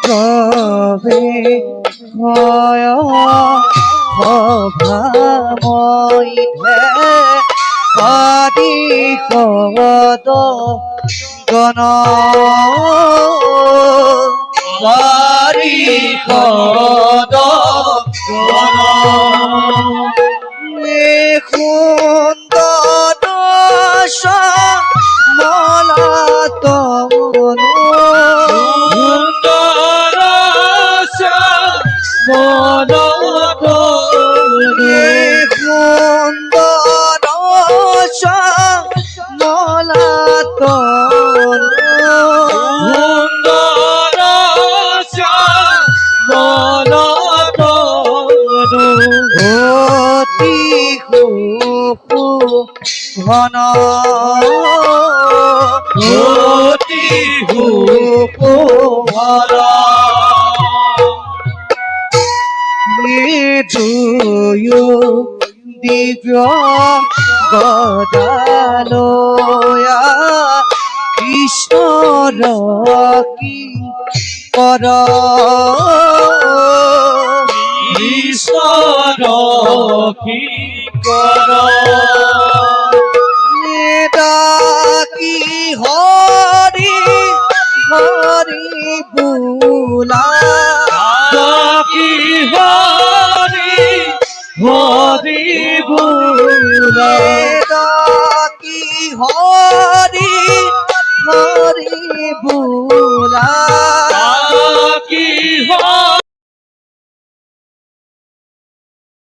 কবে হয় ভামই পাদি কদ গণ পারি কদ গণ সুন্দর মলা তনু সুন্দর মলা তনু সুন্দর মলা তনু সুন্দর মলা তনু অতি ঘন অতি ঘন দুয় দিব্য গদালয়া ঈশ্বর কি কর ঈশ্বর কি কর ডাকি হরি হরি বুলা ডাকি হরি হরি বুলা ডাকি হরি হরি বুলা